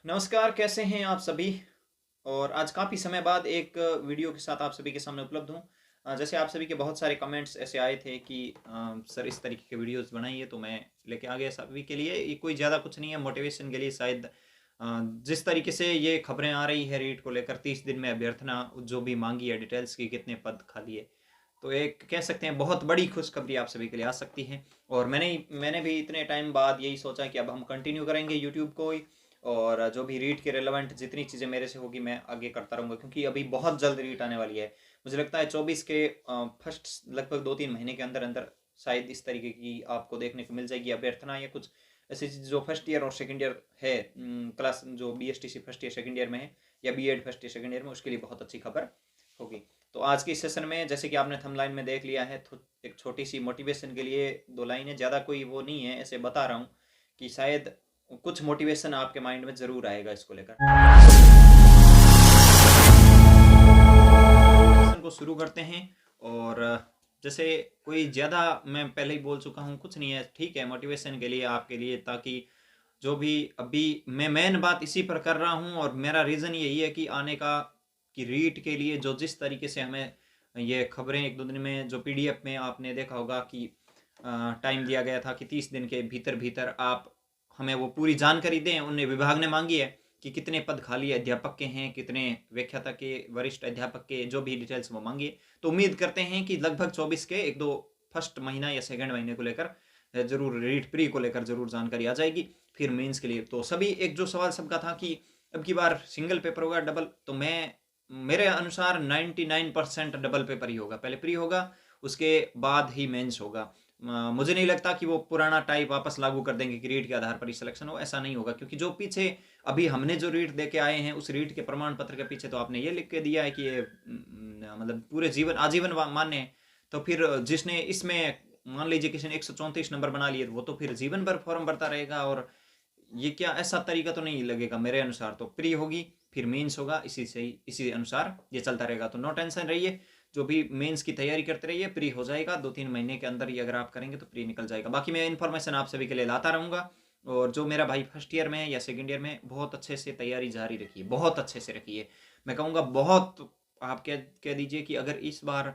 नमस्कार, कैसे हैं आप सभी? और आज काफ़ी समय बाद एक वीडियो के साथ आप सभी के सामने उपलब्ध हूँ। जैसे आप सभी के बहुत सारे कमेंट्स ऐसे आए थे कि सर इस तरीके के वीडियोस बनाइए, तो मैं लेके आ गया सभी के लिए। ये कोई ज़्यादा कुछ नहीं है, मोटिवेशन के लिए शायद। जिस तरीके से ये खबरें आ रही है रीट को लेकर, 30 दिन में अभ्यर्थना जो भी मांगी है डिटेल्स की, कितने पद खाली है, तो एक कह सकते हैं बहुत बड़ी खुशखबरी आप सभी के लिए आ सकती है। और मैंने भी इतने टाइम बाद यही सोचा कि अब हम कंटिन्यू करेंगे यूट्यूब को ही, और जो भी रीट के रिलेवेंट जितनी चीज़ें मेरे से होगी मैं आगे करता रहूँगा, क्योंकि अभी बहुत जल्द रीट आने वाली है। मुझे लगता है 24 के फर्स्ट लगभग 2-3 महीने के अंदर अंदर शायद इस तरीके की आपको देखने को मिल जाएगी अभ्यर्थना, या कुछ ऐसी चीज़ जो फर्स्ट ईयर और सेकंड ईयर है, क्लास जो BSTC first year second year में है, या BEd first year second year में, उसके लिए बहुत अच्छी खबर होगी। तो आज के इस सेशन में जैसे कि आपने थंबनेल में देख लिया है, तो एक छोटी सी मोटिवेशन के लिए 2 लाइनें, ज़्यादा कोई वो नहीं है, ऐसे बता रहा हूँ कि शायद कुछ मोटिवेशन आपके माइंड में जरूर आएगा इसको लेकर। सेशन को शुरू करते हैं। और जैसे कोई ज़्यादा मैं पहले ही बोल चुका हूँ, कुछ नहीं है, ठीक है, मोटिवेशन के लिए आपके लिए, ताकि जो भी अभी मैं मेन बात इसी पर कर रहा हूँ, और मेरा रीज़न यही है कि आने का, कि रीट के लिए जो जिस तरीके से हमें ये खबरें 1-2 दिन में, जो पीडीएफ में आपने देखा होगा कि टाइम दिया गया था कि 30 दिन के भीतर भीतर आप हमें वो पूरी जानकारी दें। उन्हें विभाग ने मांगी है कि कितने पद खाली अध्यापक के हैं, कितने व्याख्याता के, वरिष्ठ अध्यापक के, जो भी डिटेल्स वो मांगी है। तो उम्मीद करते हैं कि लगभग 24 के 1-2 फर्स्ट महीना या सेकंड महीने को लेकर जरूर रीट प्री को लेकर जरूर जानकारी आ जाएगी। फिर मेंस के लिए तो सभी, एक जो सवाल सबका था कि अब की बार सिंगल पेपर होगा डबल, तो मैं मेरे अनुसार 99% डबल पेपर ही होगा। पहले प्री होगा, उसके बाद ही मेंस होगा। मुझे नहीं लगता कि वो पुराना टाइप वापस लागू कर देंगे कि रीट के आधार पर ही सिलेक्शन हो, ऐसा नहीं होगा। क्योंकि जो पीछे अभी हमने जो रीट दे के आए हैं, उस रीट के प्रमाण पत्र के पीछे तो आपने ये लिख के दिया है कि ये मतलब पूरे जीवन आजीवन मान्य है। तो फिर जिसने इसमें मान लीजिए किसी ने 134 नंबर बना लिए, वो तो फिर जीवन भर फॉर्म भरता रहेगा। और ये क्या, ऐसा तरीका तो नहीं लगेगा मेरे अनुसार। तो प्री होगी, फिर मेंस होगा, इसी से ही इसी अनुसार ये चलता रहेगा। तो नो टेंशन रहिए, जो भी मेंस की तैयारी करते रहिए, प्री हो जाएगा 2-3 महीने के अंदर ही। अगर आप करेंगे तो प्री निकल जाएगा। बाकी मैं इन्फॉर्मेशन आप सभी के लिए लाता रहूँगा। और जो मेरा भाई फर्स्ट ईयर में है या सेकंड ईयर में, बहुत अच्छे से तैयारी जारी रखिए, बहुत अच्छे से रखिए। मैं कहूँगा बहुत, आप कह दीजिए कि अगर इस बार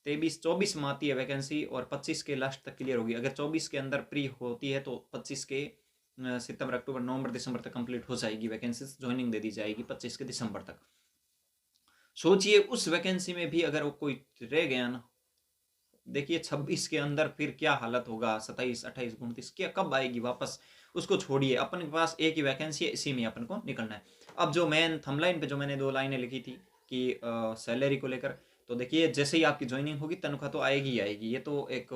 23-24 में आती है वैकेंसी, और 25 के लास्ट तक क्लियर होगी। अगर 24 के अंदर प्री होती है तो 25 के सितंबर, अक्टूबर, नवंबर, दिसंबर तक कंप्लीट हो जाएगी वैकेंसी, ज्वाइनिंग दे दी जाएगी 25 के दिसंबर तक। सोचिए उस वैकेंसी में भी अगर वो कोई रह गया ना, देखिए 26 के अंदर फिर क्या हालत होगा। 27, 28, 29 क्या कब आएगी वापस, उसको छोड़िए। अपन के पास एक ही वैकेंसी है, इसी में अपन को निकलना है। अब जो मेन थंबलाइन पे जो मैंने 2 लाइनें लिखी थी कि सैलरी को लेकर, तो देखिए जैसे ही आपकी ज्वाइनिंग होगी तनख्वाह तो आएगी ही आएगी। ये तो एक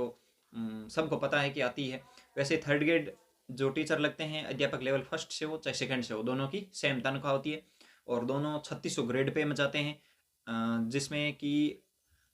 सबको पता है कि आती है। वैसे थर्ड ग्रेड जो टीचर लगते हैं अध्यापक, लेवल फर्स्ट से हो चाहे सेकंड से हो, दोनों की सेम तनख्वाह होती है। और दोनों 3600 ग्रेड पे में जाते हैं, जिसमें कि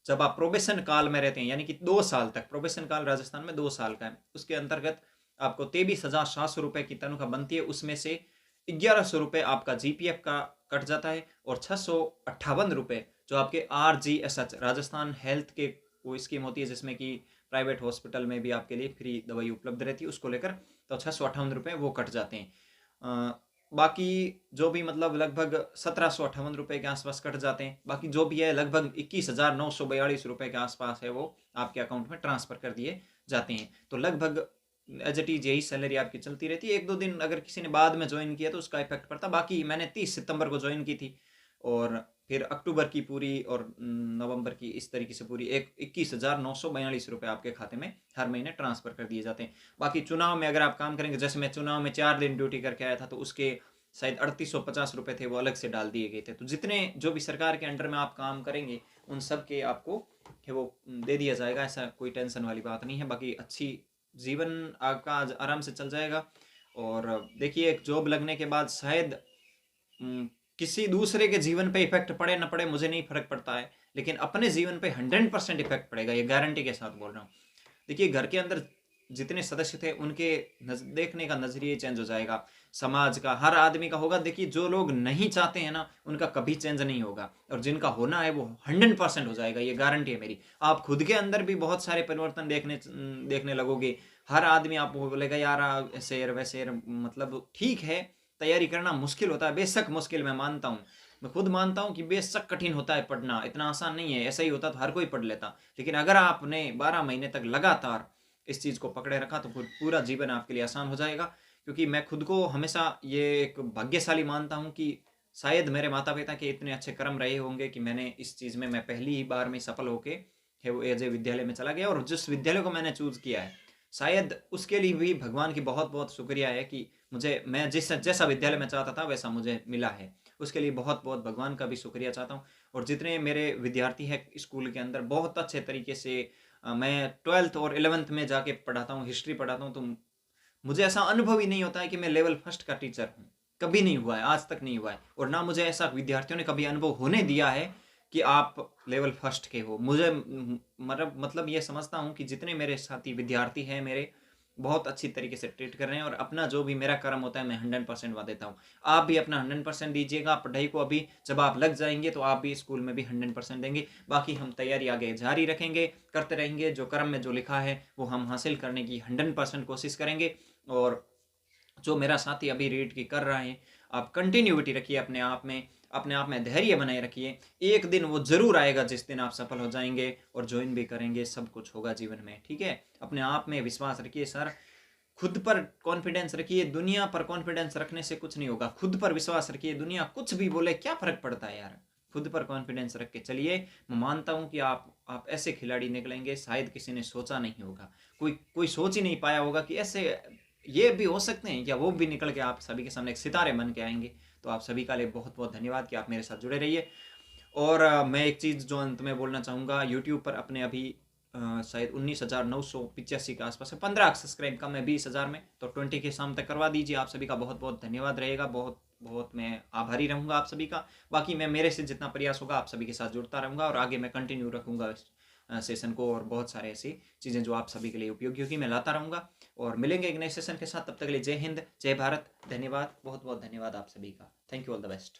जब आप प्रोबेशन काल में रहते हैं, यानी कि 2 साल तक, प्रोबेशन काल राजस्थान में 2 साल का है, उसके अंतर्गत आपको 23,700 रुपये की तनख्वाह बनती है। उसमें से 1100 रुपये आपका जीपीएफ का कट जाता है, और 658 रुपये जो आपके RGSH राजस्थान हेल्थ के वो स्कीम होती है, जिसमें कि प्राइवेट हॉस्पिटल में भी आपके लिए फ्री दवाई उपलब्ध रहती है, उसको लेकर तो 658 रुपये वो कट जाते हैं। बाकी जो भी मतलब लगभग 1758 रुपये के आसपास कट जाते हैं। बाकी जो भी है लगभग 21,942 रुपये के आसपास है, वो आपके अकाउंट में ट्रांसफर कर दिए जाते हैं। तो लगभग एज इट इज यही सैलरी आपकी चलती रहती है। 1-2 दिन अगर किसी ने बाद में ज्वाइन किया तो उसका इफेक्ट पड़ता। बाकी मैंने 30 सितंबर को ज्वाइन की थी, और फिर अक्टूबर की पूरी और नवंबर की, इस तरीके से पूरी 21,942 रुपये आपके खाते में हर महीने ट्रांसफर कर दिए जाते हैं। बाकी चुनाव में अगर आप काम करेंगे, जैसे मैं चुनाव में 4 दिन ड्यूटी करके आया था, तो उसके शायद 3850 रुपये थे, वो अलग से डाल दिए गए थे। तो जितने जो भी सरकार के अंडर में आप काम करेंगे, उन सब के आपको वो दे दिया जाएगा। ऐसा कोई टेंशन वाली बात नहीं है। बाकी अच्छी जीवन आपका आराम से चल जाएगा। और देखिए एक जॉब लगने के बाद शायद किसी दूसरे के जीवन पे इफेक्ट पड़े ना पड़े, मुझे नहीं फर्क पड़ता है, लेकिन अपने जीवन पे 100% इफेक्ट पड़ेगा, ये गारंटी के साथ बोल रहा हूँ। देखिए घर के अंदर जितने सदस्य थे, उनके देखने का नजरिया चेंज हो जाएगा। समाज का, हर आदमी का होगा। देखिए जो लोग नहीं चाहते हैं ना, उनका कभी चेंज नहीं होगा, और जिनका होना है वो 100% हो जाएगा, ये गारंटी है मेरी। आप खुद के अंदर भी बहुत सारे परिवर्तन देखने लगोगे। हर आदमी आपको बोलेगा यार ऐसे यार वैसे यार, मतलब ठीक है, तैयारी करना मुश्किल होता है, बेशक मुश्किल मैं मानता हूँ, मैं खुद मानता हूँ कि बेशक कठिन होता है पढ़ना, इतना आसान नहीं है। ऐसा ही होता तो हर कोई पढ़ लेता, लेकिन अगर आपने 12 महीने तक लगातार इस चीज़ को पकड़े रखा तो फिर पूरा जीवन आपके लिए आसान हो जाएगा। क्योंकि मैं खुद को हमेशा ये एक भाग्यशाली मानता हूँ कि शायद मेरे माता पिता के इतने अच्छे कर्म रहे होंगे कि मैंने इस चीज़ में मैं पहली ही बार में सफल होके वो एज ए विद्यालय में चला गया, और जिस विद्यालय को मैंने चूज़ किया है शायद उसके लिए भी भगवान की बहुत बहुत शुक्रिया है कि मुझे, मैं जिस जैसा विद्यालय में चाहता था वैसा मुझे मिला है। उसके लिए बहुत बहुत भगवान का भी शुक्रिया चाहता हूँ। और जितने मेरे विद्यार्थी हैं स्कूल के अंदर बहुत अच्छे तरीके से, मैं 12th और 11th में जाके पढ़ाता हूँ, हिस्ट्री पढ़ाता हूँ, तो मुझे ऐसा अनुभव ही नहीं होता है कि मैं लेवल फर्स्ट का टीचर हूँ। कभी नहीं हुआ है, आज तक नहीं हुआ है, और ना मुझे ऐसा विद्यार्थियों ने कभी अनुभव होने दिया है कि आप लेवल फर्स्ट के हो। मुझे मतलब ये समझता हूँ कि जितने मेरे साथी विद्यार्थी हैं मेरे, बहुत अच्छी तरीके से ट्रीट कर रहे हैं, और अपना जो भी मेरा कर्म होता है मैं 100% वहाँ देता हूँ। आप भी अपना 100% दीजिएगा पढ़ाई को। अभी जब आप लग जाएंगे तो आप भी स्कूल में भी 100% देंगे। बाकी हम तैयारी आगे जारी रखेंगे, करते रहेंगे, जो कर्म में जो लिखा है वो हम हासिल करने की 100% कोशिश करेंगे। और जो मेरा साथी अभी रीड की कर रहा है, आप कंटिन्यूटी रखिए अपने आप में, अपने आप में धैर्य बनाए रखिए। एक दिन वो जरूर आएगा जिस दिन आप सफल हो जाएंगे और ज्वाइन भी करेंगे, सब कुछ होगा जीवन में, ठीक है। अपने आप में विश्वास रखिए सर, खुद पर कॉन्फिडेंस रखिए। दुनिया पर कॉन्फिडेंस रखने से कुछ नहीं होगा, खुद पर विश्वास रखिए। दुनिया कुछ भी बोले क्या फर्क पड़ता है यार, खुद पर कॉन्फिडेंस रख के चलिए। मैं मानता हूँ कि आप ऐसे खिलाड़ी निकलेंगे शायद किसी ने सोचा नहीं होगा, कोई कोई सोच ही नहीं पाया होगा कि ऐसे ये भी हो सकते हैं क्या, वो भी निकल के आप सभी के सामने एक सितारे बन के आएंगे। तो आप सभी का लिए बहुत बहुत धन्यवाद कि आप मेरे साथ जुड़े रहिए। और मैं एक चीज़ जो अंत में बोलना चाहूँगा, यूट्यूब पर अपने अभी शायद 19,985 के आसपास है, 15 सब्सक्राइब कम है 20,000 में, तो 20 के शाम तक करवा दीजिए। आप सभी का बहुत बहुत धन्यवाद रहेगा, बहुत बहुत मैं आभारी रहूँगा आप सभी का। बाकी मैं मेरे से जितना प्रयास होगा आप सभी के साथ जुड़ता रहूँगा, और आगे मैं कंटिन्यू रखूँगा इस सेशन को, और बहुत सारे ऐसी चीज़ें जो आप सभी के लिए उपयोगी होगी मैं लाता रहूँगा। और मिलेंगे एक नए सेशन के साथ, तब तक के लिए जय हिंद, जय भारत, धन्यवाद, बहुत बहुत धन्यवाद आप सभी का। Thank you, all the best.